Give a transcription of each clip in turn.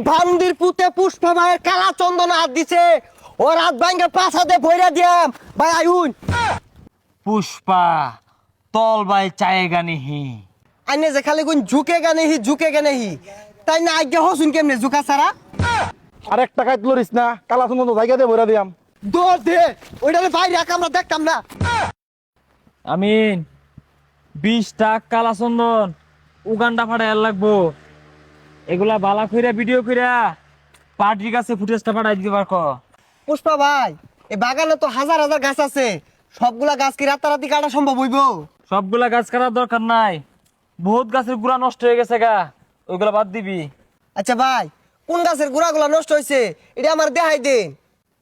ভান্দির পুতে পুষ্পা ভাইয়ের কালা চন্দন হাত দিছে ও রাত ভাঙ্গে পাছাতে ভইরা দিয়াম ভাই আইউন পুষ্পা তল বাই চায়েগা নিহি আইনে যে খালি কোন ঝুঁকে গানে হি তাই না আজ্ঞা হসুন কেমনে ঝুঁকা ছাড়া আর একটা কাজ লরিস না কালা সুন্দর জায়গা দিয়ে ভরে দিয়াম দৌড় দে ওইটারে বাইরে রাখ আমরা দেখতাম না আমিন 20টা কালা চন্দন উগান্ডা ফাটাই লাগবো এগুলা বালা কইরা ভিডিও কইরা পার্টির কাছে ফুটেজটা পাঠাই দিতে পারকো পুষ্পা ভাই এই বাগানে তো হাজার হাজার গাছ আছে সবগুলা গাছ কি রাতারাতি কাটা সম্ভব হইব সবগুলা গাছ কাটার দরকার নাই বহুত গাছের গুড়া নষ্ট হয়ে গেছে গা ওইগুলা বাদ দিবি আচ্ছা ভাই কোন গাছের গুড়াগুলা নষ্ট হয়েছে এটা আমার দেখাই দিন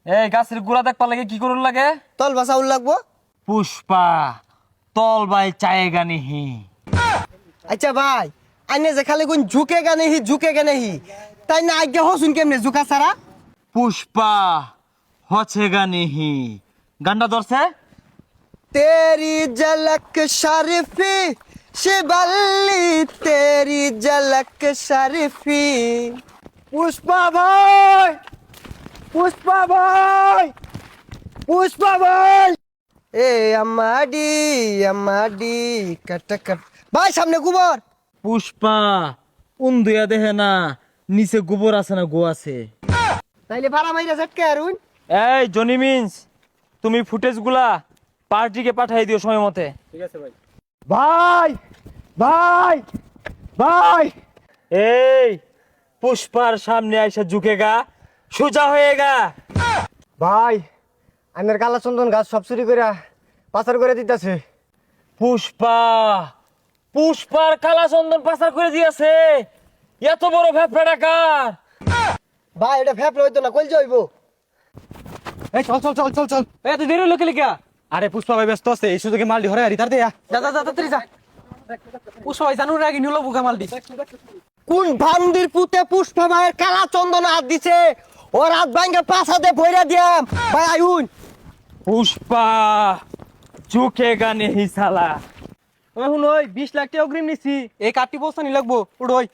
এই গাছের গুড়া দেখবার লাগে কি করুন লাগে তল বাসাউল লাগবো পুষ্পা তল বাই চায়েগা নিহি আচ্ছা ভাই আইনে যে খালি কোন ঝুঁকে গানে হি তাই না আজ্ঞা হসুন কেমনে ঝুঁকা ছাড়া পুষ্পা হছেগা নিহি গান্ডা ধরছে तेरी झलक शरीफी शिबल्ली तेरी झलक शरीफी पुष्पा भाई पुष्पा भाई पुष्पा भाई ए अम्माडी कट कट भाई सामने गोबर পুষ্পা উন্দুয়া দেহে না নিচে গোবর আছে না গো আছে তাইলে ভাড়া মাইরা ঝটকে আরুন এই জনি মিন্স তুমি ফুটেজগুলা পার্টিকে পাঠাই দিও সময় মতে ভাই ভাই ভাই এই পুষ্পার সামনে আইসা ঝুঁকেগা সোজা হয়েগা ভাই আইনের কালা চন্দন গাছ সব চুরি করে পাচার করে দিতেছে পুষ্পা পুষ্পার কালা চন্দন পাচার করে দিয়েছে এত বড় ভ্যাপড়া ডাকার ভাই এটা ফেপলে হইতো না কইল যাইবো এই চল চল চল চল চল এত দেরি হলো কেলিকা আরে পুষ্পা ভাই ব্যস্ত আছে এই সুযোগে মাল ধরে আরি তার দেয়া যা যা যা তাড়াতাড়ি যা পুষ্পা ভাই জানুর আগে নিলো বুকা মালটি কোন ভান্দির পুতে পুষ্পা ভাইয়ের কালা চন্দন হাত দিছে ও রাত ভাঙ্গে পাছাতে ভইরা দিয়াম ভাই আইউন পুষ্পা ঝুঁকেগা নেহি সালা এখন ওই 20 লাখ টাকা অগ্রিম নিছি এই কাটি বস্তা নি লাগবো উড়োই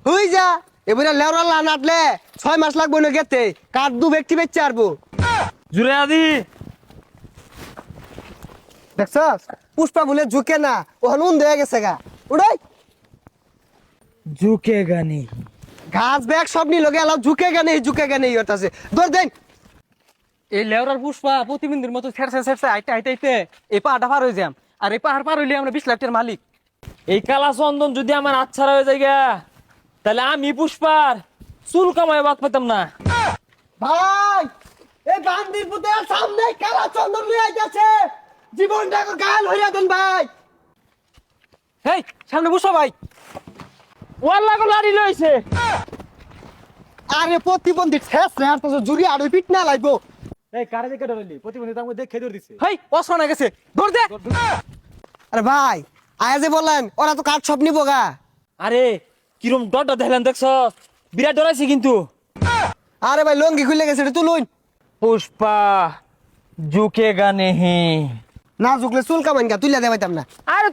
হই যা এবারে লেওরালা নাটলে 6 মাস লাগবো না গেতে কাট দু ব্যক্তি বেচে আরবো জুড়ে আদি দেখছস পুষ্পা বলে ঝুঁকে না ওখানে উন হয়ে গেছে গা উড়াই ঝুঁকেগা নেহি ঘাস ব্যাগ সব নিল গেল ঝুঁকে গানে হতাছে দৌড় দেন এই লেওরার পুষ্পা প্রতিবিন্দুর মতো ছেড়ছে আইতে আইতে এই পাহাড়টা পার হয়ে যাম আর এই পাহাড় পার হইলে আমরা 20 লাখ টাকার মালিক এই কালা চন্দন যদি আমার আচ্ছারা হয়ে যায় গা, তাহলে আমি পুষ্পার চুল কামায় বাদ পেতাম না ভাই এই বান্দির পুতে সামনে কালা চন্দন লই আইতাছে জীবনটা গাল হইয়া দেন ভাই হেই সামনে পুষ্পা ভাই ওয়াল্লা গো লাড়ি লইছে আরে প্রতিবন্ধী ঠেস রে আর তো জুরি আর পিট না লাগবো এই কারে দেখে ডরাইলি প্রতিবন্ধী তার মধ্যে খেয়ে দিছে হেই অসনা গেছে দৌড় দে আরে ভাই আয়া যে বললেন ওরা তো কাঠ সব নিবো গা আরে কিরম ডরটা দেখলেন দেখছ বিরাট ডরাইছে কিন্তু আরে ভাই লঙ্গি খুলে গেছে এটা তুলুন পুষ্পা ঝুঁকেগা নেহি না ঝুকলে চুল কামাইন গা তুইলা দে পাইতাম না আরে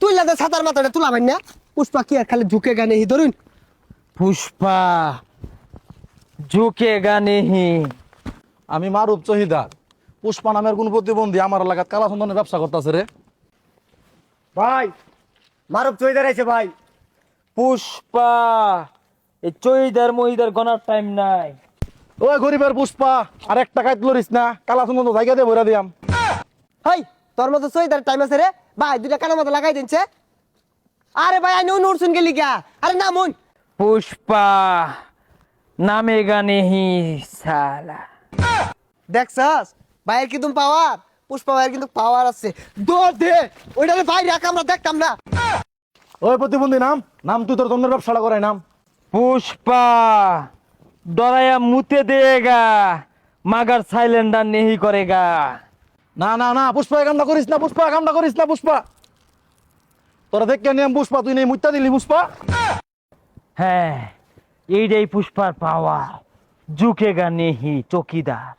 তুইলা দে ছাতার মাথাটা তুলা ভাই না পুষ্পা কি আর খালি ঝুঁকে গানে হি ধরুন পুষ্পা ঝুঁকেগা নেহি আমি মারুফ চহিদার পুষ্পা নামের কোন প্রতিবন্ধী আমার এলাকাত কালা চন্দনের ব্যবসা করতেছে রে ভাই মারুফ চইদার আইছে ভাই পুষ্পা এই চইদার মহিদার গনার টাইম নাই ওই গরিবের পুষ্পা আর একটা কাজ লরিস না কালা চন্দন জায়গা দিয়ে ভরে দিয়াম হাই তোর মতো চইদার টাইম আছে রে ভাই দুইটা কানের মতো লাগাই দিনছে আরে ভাই আই নুন উড়ছুন গেলি গা আরে না মন পুষ্পা নামেগা নেহি সালা দেখছস ভাইয়ের কিন্তু পাওয়ার পুষ্পা ভাইয়ের কিন্তু পাওয়ার আছে দৌড় দে ওইটারে ভাই রাখ আমরা দেখতাম না ওই প্রতিবন্ধী নাম নাম তুই তোর চন্দ্রের ব্যবসাটা করাই নাম পুষ্পা ডরায়া মুতে দেগা মাগার সাইলেন্ডার নেহি করেগা না না না পুষ্পা এই কামটা করিস না পুষ্পা কামটা করিস না পুষ্পা তোরা দেখ নিয়ম পুষ্পা তুই নেই মুত্তা দিলি পুষ্পা হ্যাঁ এইটাই পুষ্পার পাওয়ার ঝুঁকেগা নেহি চকিদার